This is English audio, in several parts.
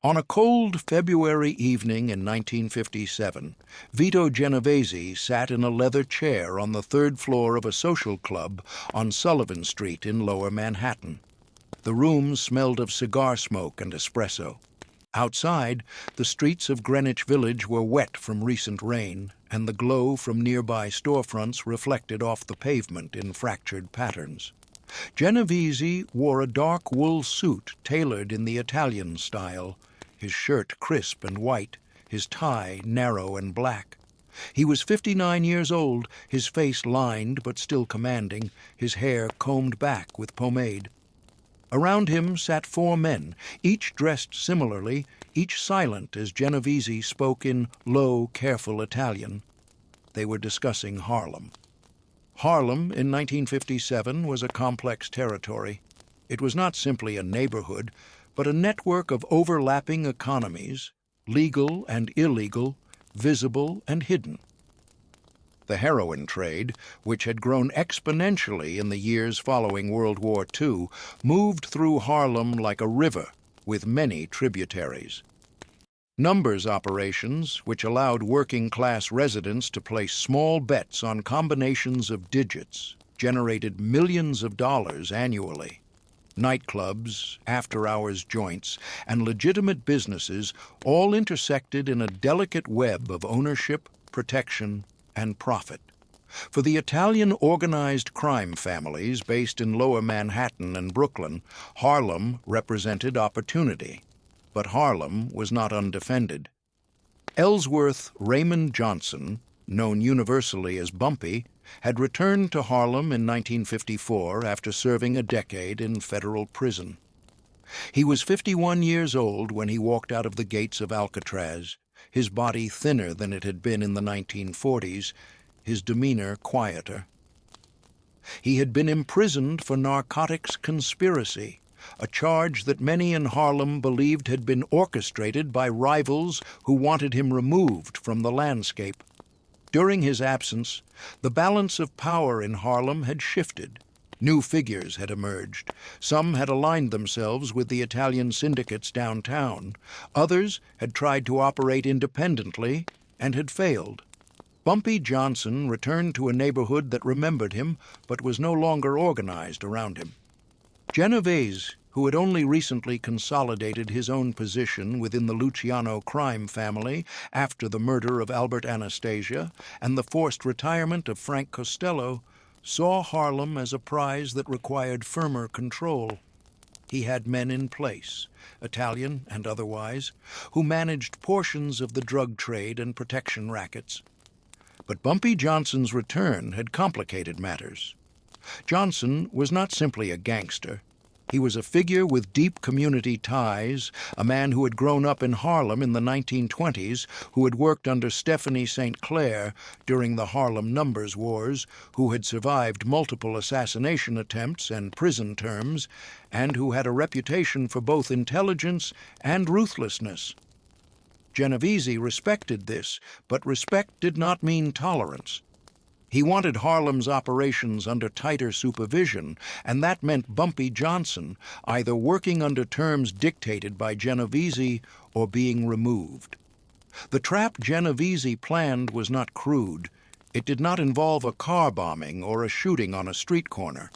On a cold February evening in 1957, Vito Genovese sat in a leather chair on the third floor of a social club on Sullivan Street in Lower Manhattan. The room smelled of cigar smoke and espresso. Outside, the streets of Greenwich Village were wet from recent rain, and the glow from nearby storefronts reflected off the pavement in fractured patterns. Genovese wore a dark wool suit tailored in the Italian style, his shirt crisp and white, his tie narrow and black. He was 59 years old, his face lined but still commanding, his hair combed back with pomade. Around him sat 4 men, each dressed similarly, each silent as Genovese spoke in low, careful Italian. They were discussing Harlem. Harlem in 1957 was a complex territory. It was not simply a neighborhood, but a network of overlapping economies, legal and illegal, visible and hidden. The heroin trade, which had grown exponentially in the years following World War II, moved through Harlem like a river with many tributaries. Numbers operations, which allowed working-class residents to place small bets on combinations of digits, generated millions of dollars annually. Nightclubs, after-hours joints, and legitimate businesses all intersected in a delicate web of ownership, protection, and profit. For the Italian organized crime families based in Lower Manhattan and Brooklyn, Harlem represented opportunity. But Harlem was not undefended. Ellsworth Raymond Johnson, known universally as Bumpy, had returned to Harlem in 1954 after serving a decade in federal prison. He was 51 years old when he walked out of the gates of Alcatraz, his body thinner than it had been in the 1940s, his demeanor quieter. He had been imprisoned for narcotics conspiracy, a charge that many in Harlem believed had been orchestrated by rivals who wanted him removed from the landscape. During his absence, the balance of power in Harlem had shifted. New figures had emerged. Some had aligned themselves with the Italian syndicates downtown. Others had tried to operate independently and had failed. Bumpy Johnson returned to a neighborhood that remembered him but was no longer organized around him. Genovese, who had only recently consolidated his own position within the Luciano crime family after the murder of Albert Anastasia and the forced retirement of Frank Costello, saw Harlem as a prize that required firmer control. He had men in place, Italian and otherwise, who managed portions of the drug trade and protection rackets. But Bumpy Johnson's return had complicated matters. Johnson was not simply a gangster. He was a figure with deep community ties, a man who had grown up in Harlem in the 1920s, who had worked under Stephanie St. Clair during the Harlem Numbers Wars, who had survived multiple assassination attempts and prison terms, and who had a reputation for both intelligence and ruthlessness. Genovese respected this, but respect did not mean tolerance. He wanted Harlem's operations under tighter supervision, and that meant Bumpy Johnson either working under terms dictated by Genovese or being removed. The trap Genovese planned was not crude. It did not involve a car bombing or a shooting on a street corner.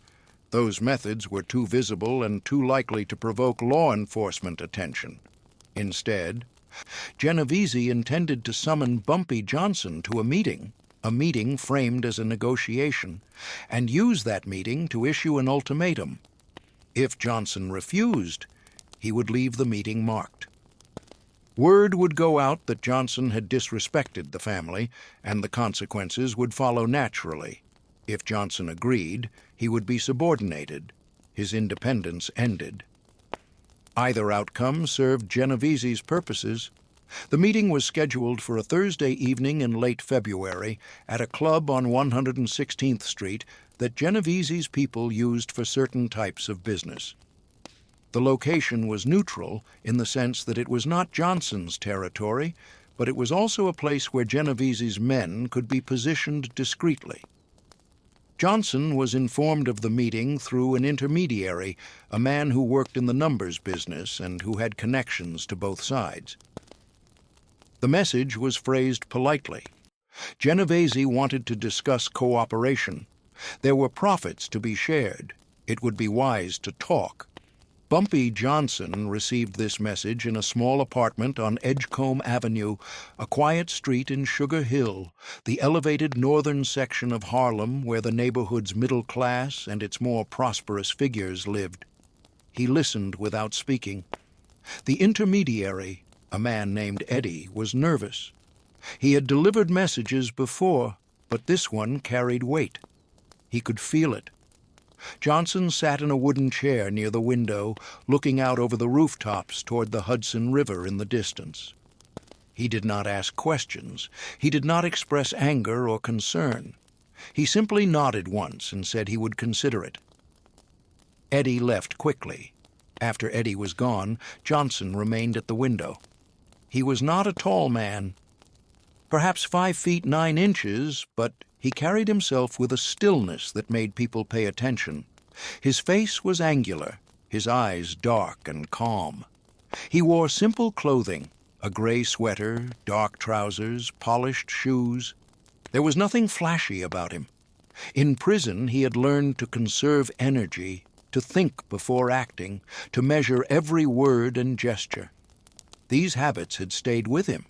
Those methods were too visible and too likely to provoke law enforcement attention. Instead, Genovese intended to summon Bumpy Johnson to a meeting framed as a negotiation, and use that meeting to issue an ultimatum. If Johnson refused, he would leave the meeting marked. Word would go out that Johnson had disrespected the family, and the consequences would follow naturally. If Johnson agreed, he would be subordinated. His independence ended. Either outcome served Genovese's purposes. The meeting was scheduled for a Thursday evening in late February at a club on 116th Street that Genovese's people used for certain types of business. The location was neutral in the sense that it was not Johnson's territory, but it was also a place where Genovese's men could be positioned discreetly. Johnson was informed of the meeting through an intermediary, a man who worked in the numbers business and who had connections to both sides. The message was phrased politely. Genovese wanted to discuss cooperation. There were profits to be shared. It would be wise to talk. Bumpy Johnson received this message in a small apartment on Edgecombe Avenue, a quiet street in Sugar Hill, the elevated northern section of Harlem where the neighborhood's middle class and its more prosperous figures lived. He listened without speaking. The intermediary, a man named Eddie, was nervous. He had delivered messages before, but this one carried weight. He could feel it. Johnson sat in a wooden chair near the window, looking out over the rooftops toward the Hudson River in the distance. He did not ask questions. He did not express anger or concern. He simply nodded once and said he would consider it. Eddie left quickly. After Eddie was gone, Johnson remained at the window. He was not a tall man, perhaps 5 feet 9 inches, but he carried himself with a stillness that made people pay attention. His face was angular, his eyes dark and calm. He wore simple clothing, a gray sweater, dark trousers, polished shoes. There was nothing flashy about him. In prison, he had learned to conserve energy, to think before acting, to measure every word and gesture. These habits had stayed with him.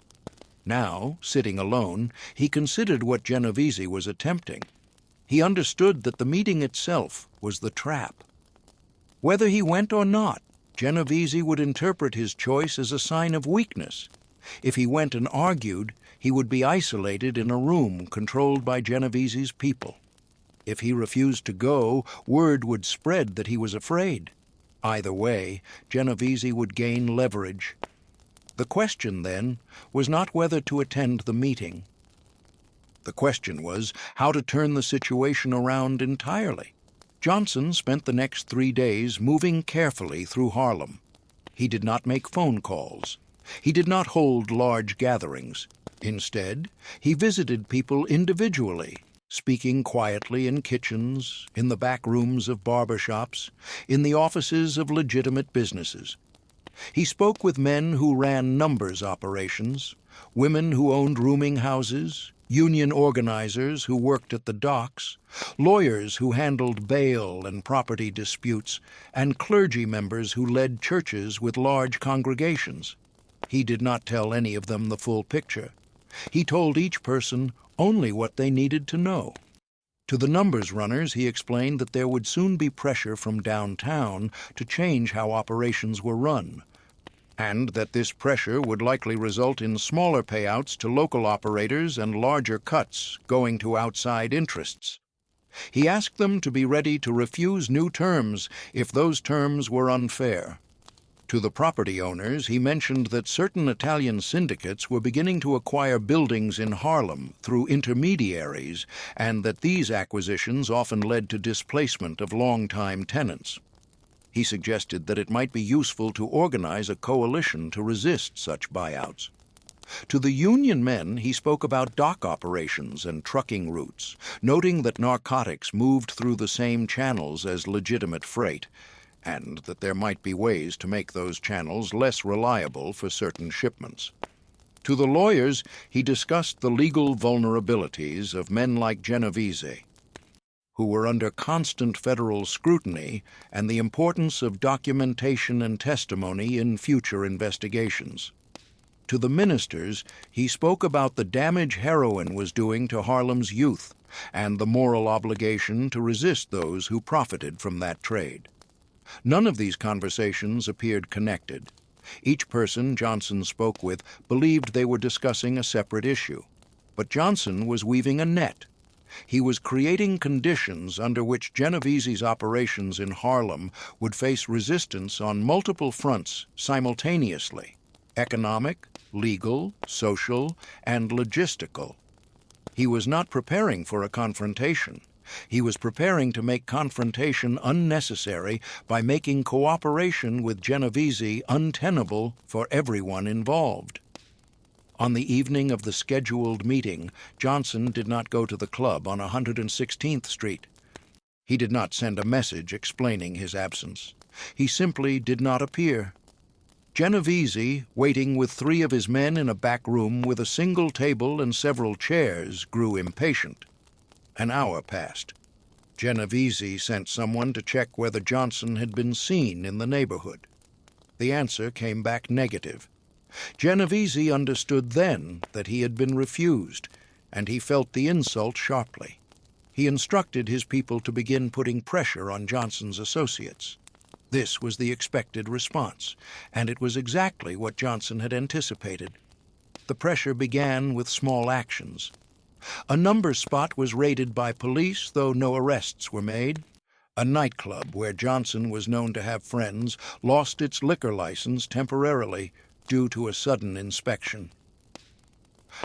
Now, sitting alone, he considered what Genovese was attempting. He understood that the meeting itself was the trap. Whether he went or not, Genovese would interpret his choice as a sign of weakness. If he went and argued, he would be isolated in a room controlled by Genovese's people. If he refused to go, word would spread that he was afraid. Either way, Genovese would gain leverage. The question, then, was not whether to attend the meeting. The question was how to turn the situation around entirely. Johnson spent the next 3 days moving carefully through Harlem. He did not make phone calls. He did not hold large gatherings. Instead, he visited people individually, speaking quietly in kitchens, in the back rooms of barbershops, in the offices of legitimate businesses. He spoke with men who ran numbers operations, women who owned rooming houses, union organizers who worked at the docks, lawyers who handled bail and property disputes, and clergy members who led churches with large congregations. He did not tell any of them the full picture. He told each person only what they needed to know. To the numbers runners, he explained that there would soon be pressure from downtown to change how operations were run, and that this pressure would likely result in smaller payouts to local operators and larger cuts going to outside interests. He asked them to be ready to refuse new terms if those terms were unfair. To the property owners, he mentioned that certain Italian syndicates were beginning to acquire buildings in Harlem through intermediaries, and that these acquisitions often led to displacement of long-time tenants. He suggested that it might be useful to organize a coalition to resist such buyouts. To the union men, he spoke about dock operations and trucking routes, noting that narcotics moved through the same channels as legitimate freight, and that there might be ways to make those channels less reliable for certain shipments. To the lawyers, he discussed the legal vulnerabilities of men like Genovese, who were under constant federal scrutiny, and the importance of documentation and testimony in future investigations. To the ministers, he spoke about the damage heroin was doing to Harlem's youth, and the moral obligation to resist those who profited from that trade. None of these conversations appeared connected. Each person Johnson spoke with believed they were discussing a separate issue. But Johnson was weaving a net. He was creating conditions under which Genovese's operations in Harlem would face resistance on multiple fronts simultaneously: economic, legal, social, and logistical. He was not preparing for a confrontation. He was preparing to make confrontation unnecessary by making cooperation with Genovese untenable for everyone involved. On the evening of the scheduled meeting, Johnson did not go to the club on 116th Street. He did not send a message explaining his absence. He simply did not appear. Genovese, waiting with 3 of his men in a back room with a single table and several chairs, grew impatient. An hour passed. Genovese sent someone to check whether Johnson had been seen in the neighborhood. The answer came back negative. Genovese understood then that he had been refused, and he felt the insult sharply. He instructed his people to begin putting pressure on Johnson's associates. This was the expected response, and it was exactly what Johnson had anticipated. The pressure began with small actions. A number spot was raided by police, though no arrests were made. A nightclub where Johnson was known to have friends lost its liquor license temporarily due to a sudden inspection.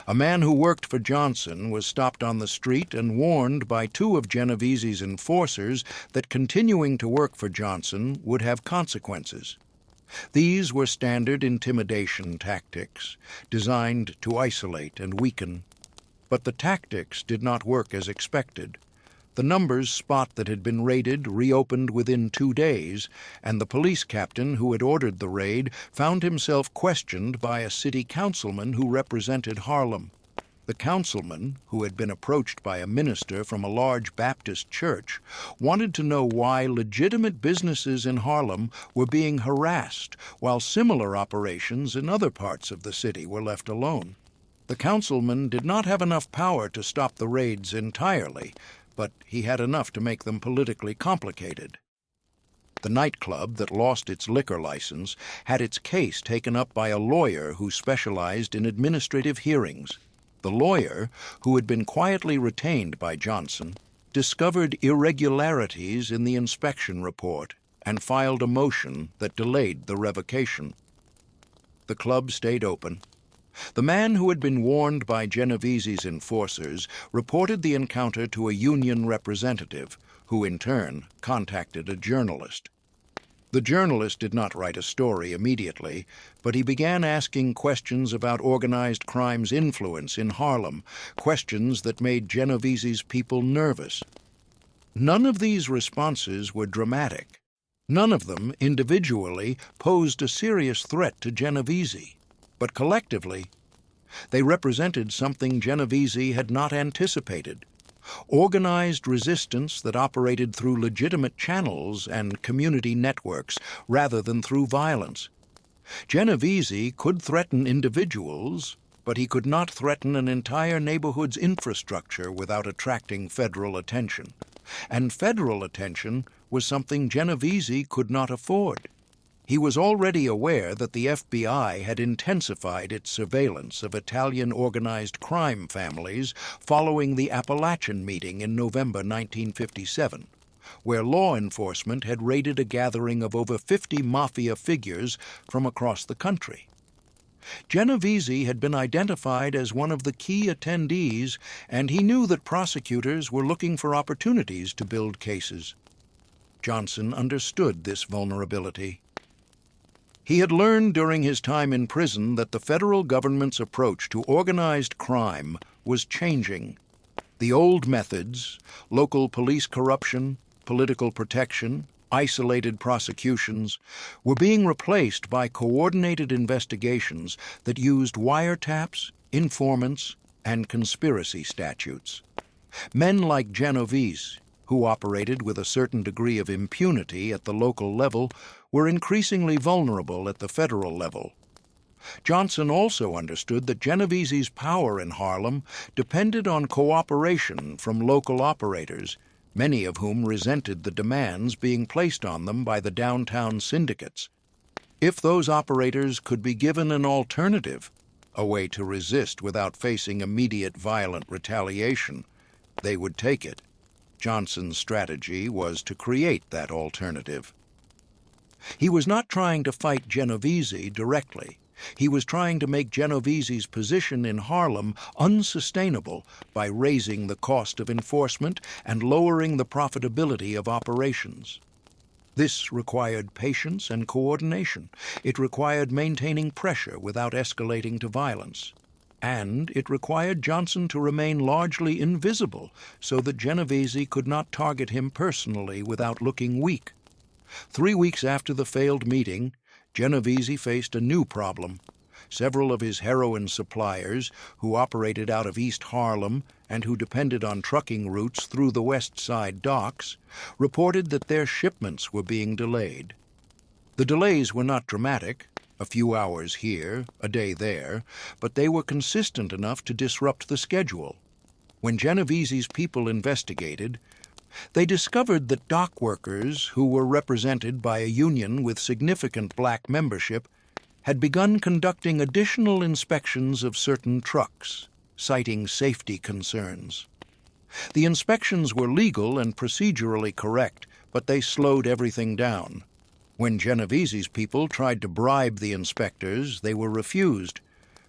A man who worked for Johnson was stopped on the street and warned by 2 of Genovese's enforcers that continuing to work for Johnson would have consequences. These were standard intimidation tactics, designed to isolate and weaken. But the tactics did not work as expected. The numbers spot that had been raided reopened within 2 days, and the police captain who had ordered the raid found himself questioned by a city councilman who represented Harlem. The councilman, who had been approached by a minister from a large Baptist church, wanted to know why legitimate businesses in Harlem were being harassed while similar operations in other parts of the city were left alone. The councilman did not have enough power to stop the raids entirely, but he had enough to make them politically complicated. The nightclub that lost its liquor license had its case taken up by a lawyer who specialized in administrative hearings. The lawyer, who had been quietly retained by Johnson, discovered irregularities in the inspection report and filed a motion that delayed the revocation. The club stayed open. The man who had been warned by Genovese's enforcers reported the encounter to a union representative, who in turn contacted a journalist. The journalist did not write a story immediately, but he began asking questions about organized crime's influence in Harlem, questions that made Genovese's people nervous. None of these responses were dramatic. None of them, individually, posed a serious threat to Genovese. But collectively, they represented something Genovese had not anticipated: organized resistance that operated through legitimate channels and community networks rather than through violence. Genovese could threaten individuals, but he could not threaten an entire neighborhood's infrastructure without attracting federal attention. And federal attention was something Genovese could not afford. He was already aware that the FBI had intensified its surveillance of Italian organized crime families following the Appalachian meeting in November 1957, where law enforcement had raided a gathering of over 50 Mafia figures from across the country. Genovese had been identified as one of the key attendees, and he knew that prosecutors were looking for opportunities to build cases. Johnson understood this vulnerability. He had learned during his time in prison that the federal government's approach to organized crime was changing. The old methods, local police corruption, political protection, isolated prosecutions, were being replaced by coordinated investigations that used wiretaps, informants, and conspiracy statutes. Men like Genovese, who operated with a certain degree of impunity at the local level, were increasingly vulnerable at the federal level. Johnson also understood that Genovese's power in Harlem depended on cooperation from local operators, many of whom resented the demands being placed on them by the downtown syndicates. If those operators could be given an alternative, a way to resist without facing immediate violent retaliation, they would take it. Johnson's strategy was to create that alternative. He was not trying to fight Genovese directly. He was trying to make Genovese's position in Harlem unsustainable by raising the cost of enforcement and lowering the profitability of operations. This required patience and coordination. It required maintaining pressure without escalating to violence. and it required Johnson to remain largely invisible so that Genovese could not target him personally without looking weak. 3 weeks after the failed meeting, Genovese faced a new problem. Several of his heroin suppliers, who operated out of East Harlem and who depended on trucking routes through the West Side docks, reported that their shipments were being delayed. The delays were not dramatic, a few hours here, a day there, but they were consistent enough to disrupt the schedule. When Genovese's people investigated, they discovered that dock workers, who were represented by a union with significant black membership, had begun conducting additional inspections of certain trucks, citing safety concerns. The inspections were legal and procedurally correct, but they slowed everything down. When Genovese's people tried to bribe the inspectors, they were refused.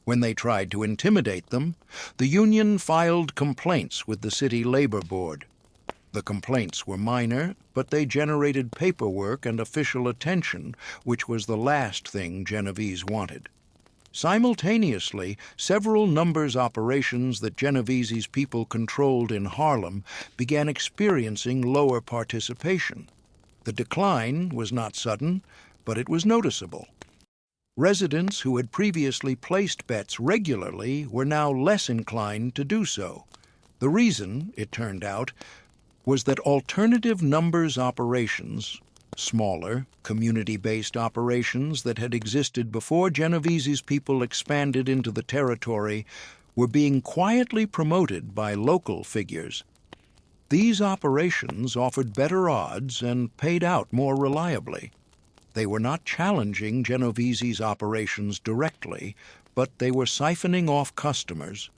When they tried to intimidate them, the union filed complaints with the city labor board. The complaints were minor, but they generated paperwork and official attention, which was the last thing Genovese wanted. Simultaneously, several numbers operations that Genovese's people controlled in Harlem began experiencing lower participation. The decline was not sudden, but it was noticeable. Residents who had previously placed bets regularly were now less inclined to do so. The reason, it turned out, was that alternative numbers operations, smaller, community-based operations that had existed before Genovese's people expanded into the territory, were being quietly promoted by local figures. These operations offered better odds and paid out more reliably. They were not challenging Genovese's operations directly, but they were siphoning off customers.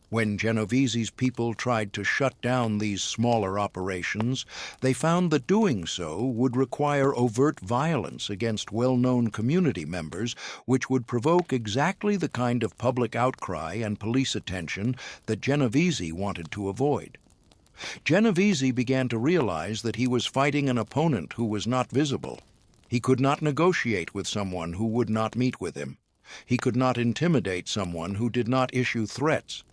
When Genovese's people tried to shut down these smaller operations, they found that doing so would require overt violence against well-known community members, which would provoke exactly the kind of public outcry and police attention that Genovese wanted to avoid. Genovese began to realize that he was fighting an opponent who was not visible. He could not negotiate with someone who would not meet with him. He could not intimidate someone who did not issue threats.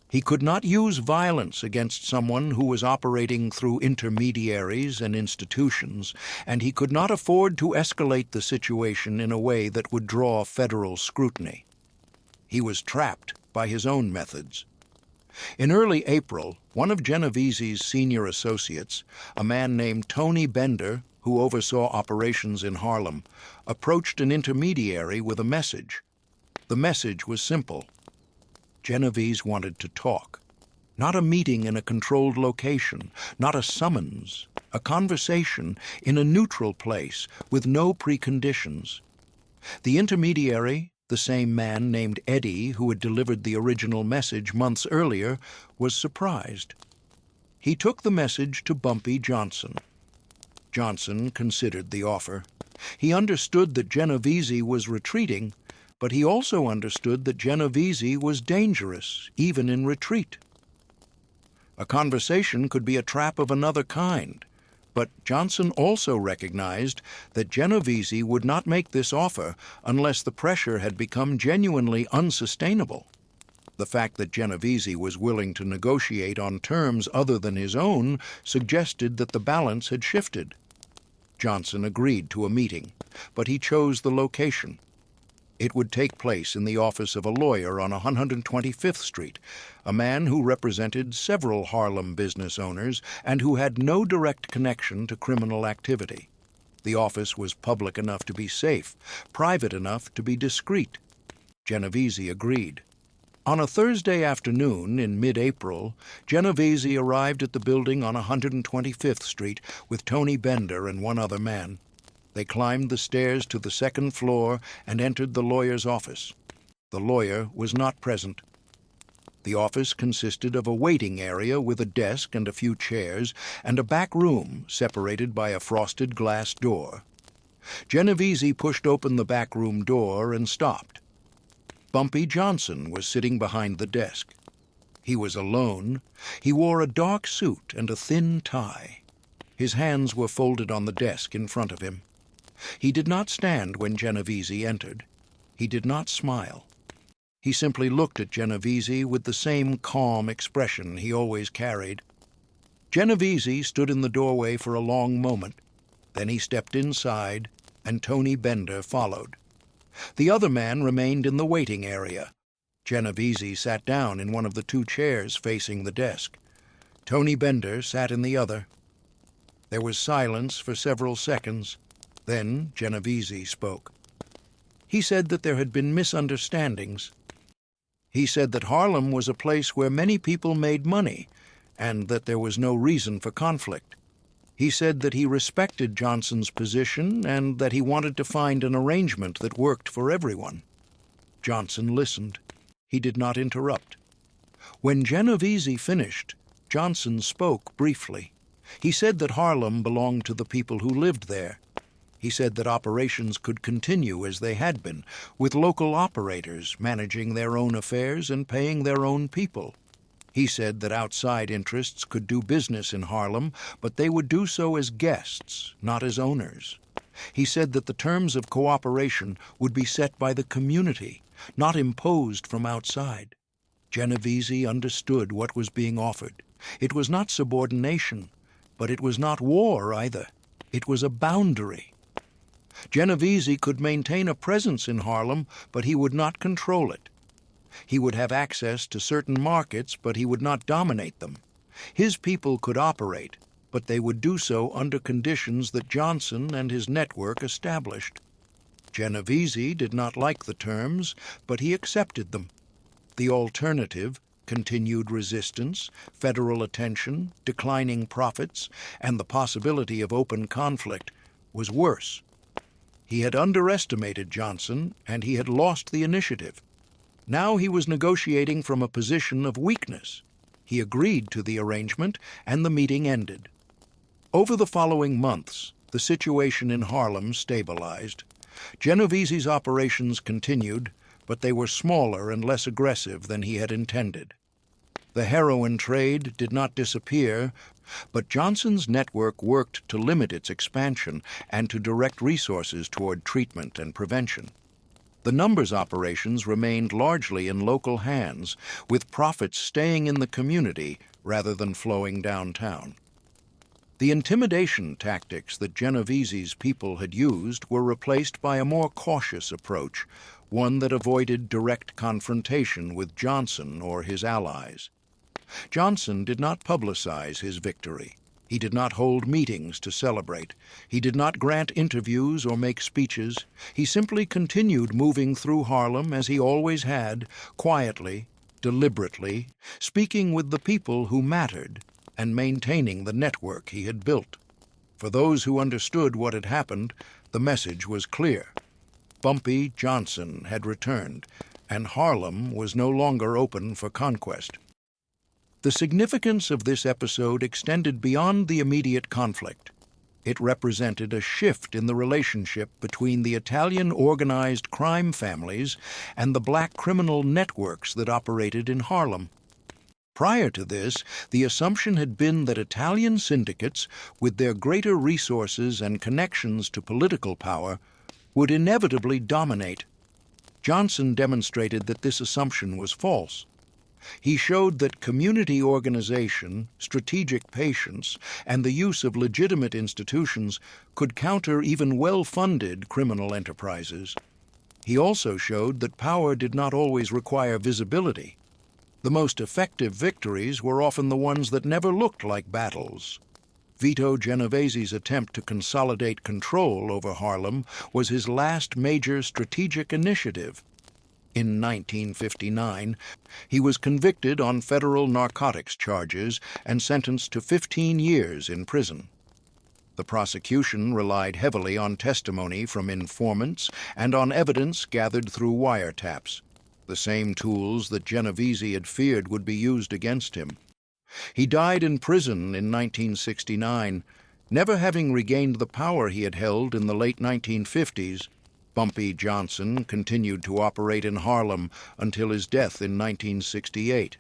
He could not use violence against someone who was operating through intermediaries and institutions, and he could not afford to escalate the situation in a way that would draw federal scrutiny. He was trapped by his own methods. In early April, one of Genovese's senior associates, a man named Tony Bender, who oversaw operations in Harlem, approached an intermediary with a message. The message was simple. Genovese wanted to talk. Not a meeting in a controlled location, not a summons, a conversation in a neutral place with no preconditions. The intermediary, the same man named Eddie who had delivered the original message months earlier, was surprised. He took the message to Bumpy Johnson. Johnson considered the offer. He understood that Genovese was retreating, but he also understood that Genovese was dangerous, even in retreat. A conversation could be a trap of another kind, but Johnson also recognized that Genovese would not make this offer unless the pressure had become genuinely unsustainable. The fact that Genovese was willing to negotiate on terms other than his own suggested that the balance had shifted. Johnson agreed to a meeting, but he chose the location. It would take place in the office of a lawyer on 125th Street, a man who represented several Harlem business owners and who had no direct connection to criminal activity. The office was public enough to be safe, private enough to be discreet. Genovese agreed. On a Thursday afternoon in mid-April, Genovese arrived at the building on 125th Street with Tony Bender and one other man. They climbed the stairs to the second floor and entered the lawyer's office. The lawyer was not present. The office consisted of a waiting area with a desk and a few chairs, and a back room separated by a frosted glass door. Genovese pushed open the back room door and stopped. Bumpy Johnson was sitting behind the desk. He was alone. He wore a dark suit and a thin tie. His hands were folded on the desk in front of him. He did not stand when Genovese entered. He did not smile. He simply looked at Genovese with the same calm expression he always carried. Genovese stood in the doorway for a long moment. Then he stepped inside, and Tony Bender followed. The other man remained in the waiting area. Genovese sat down in one of the two chairs facing the desk. Tony Bender sat in the other. There was silence for several seconds. Then Genovese spoke. He said that there had been misunderstandings. He said that Harlem was a place where many people made money, and that there was no reason for conflict. He said that he respected Johnson's position and that he wanted to find an arrangement that worked for everyone. Johnson listened. He did not interrupt. When Genovese finished, Johnson spoke briefly. He said that Harlem belonged to the people who lived there. He said that operations could continue as they had been, with local operators managing their own affairs and paying their own people. He said that outside interests could do business in Harlem, but they would do so as guests, not as owners. He said that the terms of cooperation would be set by the community, not imposed from outside. Genovese understood what was being offered. It was not subordination, but it was not war either. It was a boundary. Genovese could maintain a presence in Harlem, but he would not control it. He would have access to certain markets, but he would not dominate them. His people could operate, but they would do so under conditions that Johnson and his network established. Genovese did not like the terms, but he accepted them. The alternative, continued resistance, federal attention, declining profits, and the possibility of open conflict, was worse. He had underestimated Johnson, and he had lost the initiative. Now he was negotiating from a position of weakness. He agreed to the arrangement, and the meeting ended. Over the following months, the situation in Harlem stabilized. Genovese's operations continued, but they were smaller and less aggressive than he had intended. The heroin trade did not disappear, but Johnson's network worked to limit its expansion and to direct resources toward treatment and prevention. The numbers operations remained largely in local hands, with profits staying in the community rather than flowing downtown. The intimidation tactics that Genovese's people had used were replaced by a more cautious approach, one that avoided direct confrontation with Johnson or his allies. Johnson did not publicize his victory. He did not hold meetings to celebrate. He did not grant interviews or make speeches. He simply continued moving through Harlem as he always had, quietly, deliberately, speaking with the people who mattered and maintaining the network he had built. For those who understood what had happened, the message was clear. Bumpy Johnson had returned, and Harlem was no longer open for conquest. The significance of this episode extended beyond the immediate conflict. It represented a shift in the relationship between the Italian organized crime families and the black criminal networks that operated in Harlem. Prior to this, the assumption had been that Italian syndicates, with their greater resources and connections to political power, would inevitably dominate. Johnson demonstrated that this assumption was false. He showed that community organization, strategic patience, and the use of legitimate institutions could counter even well-funded criminal enterprises. He also showed that power did not always require visibility. The most effective victories were often the ones that never looked like battles. Vito Genovese's attempt to consolidate control over Harlem was his last major strategic initiative. In 1959, he was convicted on federal narcotics charges and sentenced to 15 years in prison. The prosecution relied heavily on testimony from informants and on evidence gathered through wiretaps, the same tools that Genovese had feared would be used against him. He died in prison in 1969, never having regained the power he had held in the late 1950s. Bumpy Johnson continued to operate in Harlem until his death in 1968.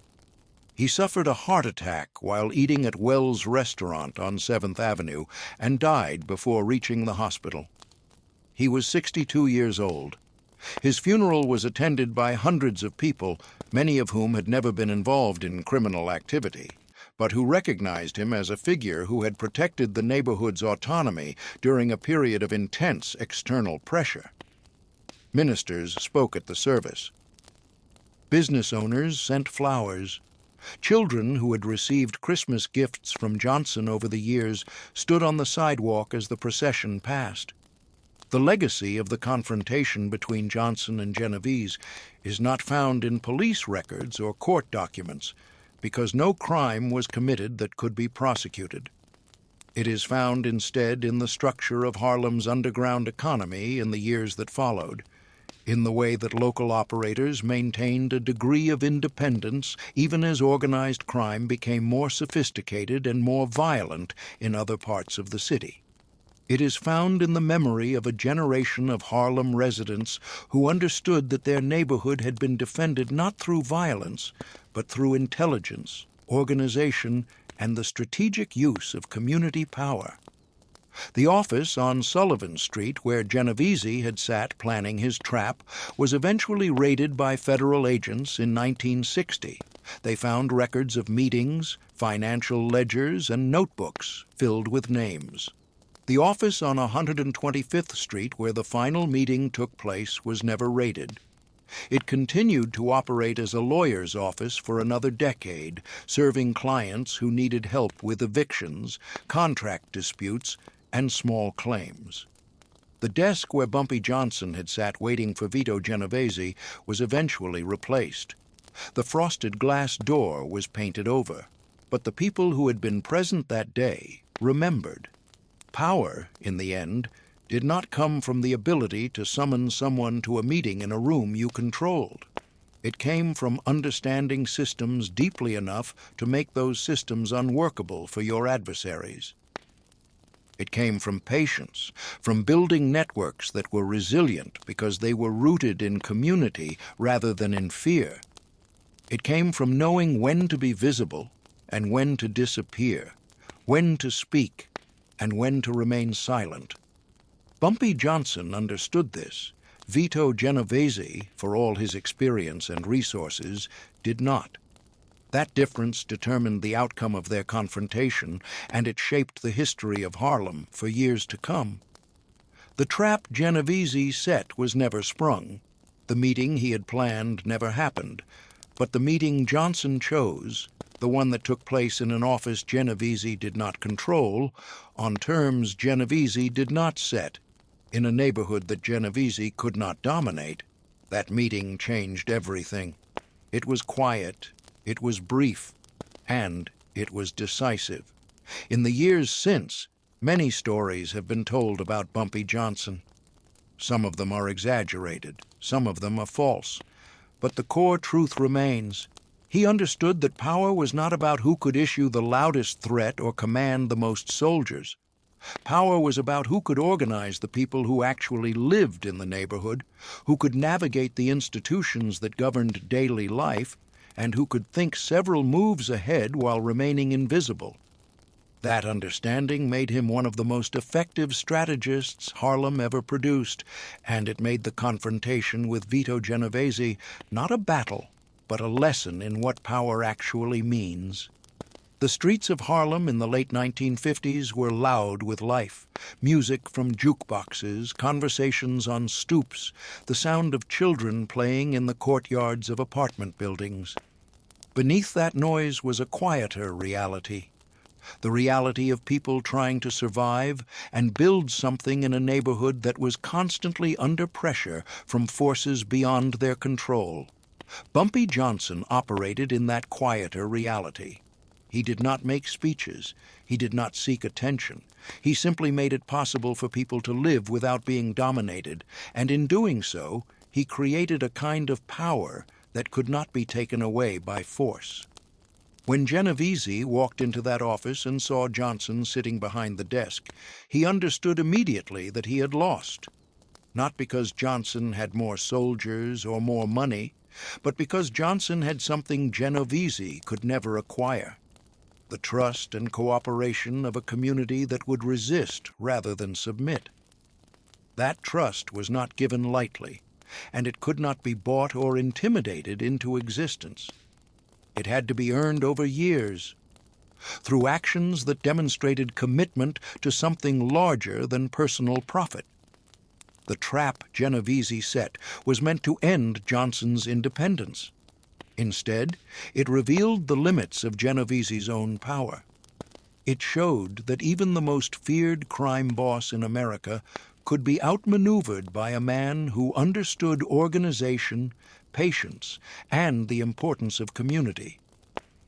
He suffered a heart attack while eating at Wells Restaurant on 7th Avenue and died before reaching the hospital. He was 62 years old. His funeral was attended by hundreds of people, many of whom had never been involved in criminal activity, but who recognized him as a figure who had protected the neighborhood's autonomy during a period of intense external pressure. Ministers spoke at the service. Business owners sent flowers. Children who had received Christmas gifts from Johnson over the years stood on the sidewalk as the procession passed. The legacy of the confrontation between Johnson and Genovese is not found in police records or court documents because no crime was committed that could be prosecuted. It is found instead in the structure of Harlem's underground economy in the years that followed, in the way that local operators maintained a degree of independence even as organized crime became more sophisticated and more violent in other parts of the city. It is found in the memory of a generation of Harlem residents who understood that their neighborhood had been defended not through violence, but through intelligence, organization, and the strategic use of community power. The office on Sullivan Street, where Genovese had sat planning his trap, was eventually raided by federal agents in 1960. They found records of meetings, financial ledgers, and notebooks filled with names. The office on 125th Street, where the final meeting took place, was never raided. It continued to operate as a lawyer's office for another decade, serving clients who needed help with evictions, contract disputes, and small claims. The desk where Bumpy Johnson had sat waiting for Vito Genovese was eventually replaced. The frosted glass door was painted over, but the people who had been present that day remembered. Power, in the end, did not come from the ability to summon someone to a meeting in a room you controlled. It came from understanding systems deeply enough to make those systems unworkable for your adversaries. It came from patience, from building networks that were resilient because they were rooted in community rather than in fear. It came from knowing when to be visible and when to disappear, when to speak and when to remain silent. Bumpy Johnson understood this. Vito Genovese, for all his experience and resources, did not. That difference determined the outcome of their confrontation, and it shaped the history of Harlem for years to come. The trap Genovese set was never sprung. The meeting he had planned never happened. But the meeting Johnson chose, the one that took place in an office Genovese did not control, on terms Genovese did not set, in a neighborhood that Genovese could not dominate, that meeting changed everything. It was quiet, it was brief, and it was decisive. In the years since, many stories have been told about Bumpy Johnson. Some of them are exaggerated, some of them are false. But the core truth remains. He understood that power was not about who could issue the loudest threat or command the most soldiers. Power was about who could organize the people who actually lived in the neighborhood, who could navigate the institutions that governed daily life, and who could think several moves ahead while remaining invisible. That understanding made him one of the most effective strategists Harlem ever produced, and it made the confrontation with Vito Genovese not a battle, but a lesson in what power actually means. The streets of Harlem in the late 1950s were loud with life. Music from jukeboxes, conversations on stoops, the sound of children playing in the courtyards of apartment buildings. Beneath that noise was a quieter reality. The reality of people trying to survive and build something in a neighborhood that was constantly under pressure from forces beyond their control. Bumpy Johnson operated in that quieter reality. He did not make speeches. He did not seek attention. He simply made it possible for people to live without being dominated, and in doing so, he created a kind of power that could not be taken away by force. When Genovese walked into that office and saw Johnson sitting behind the desk, he understood immediately that he had lost. Not because Johnson had more soldiers or more money, but because Johnson had something Genovese could never acquire: the trust and cooperation of a community that would resist rather than submit. That trust was not given lightly. and it could not be bought or intimidated into existence. It had to be earned over years, through actions that demonstrated commitment to something larger than personal profit. The trap Genovese set was meant to end Johnson's independence. Instead, it revealed the limits of Genovese's own power. It showed that even the most feared crime boss in America could be outmaneuvered by a man who understood organization, patience, and the importance of community.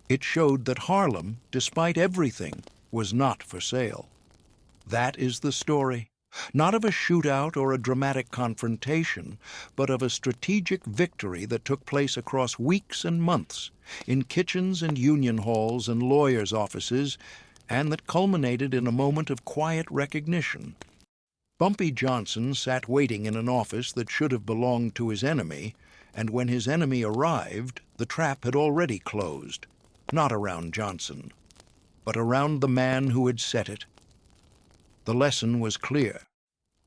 It showed that Harlem, despite everything, was not for sale. That is the story, not of a shootout or a dramatic confrontation, but of a strategic victory that took place across weeks and months, in kitchens and union halls and lawyers' offices, and that culminated in a moment of quiet recognition. Bumpy Johnson sat waiting in an office that should have belonged to his enemy, and when his enemy arrived, the trap had already closed, not around Johnson, but around the man who had set it. The lesson was clear.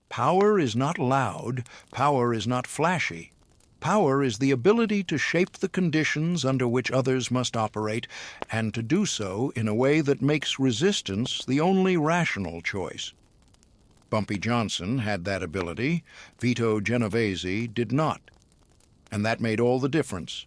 Power is not loud, power is not flashy. Power is the ability to shape the conditions under which others must operate, and to do so in a way that makes resistance the only rational choice. Bumpy Johnson had that ability, Vito Genovese did not. And that made all the difference.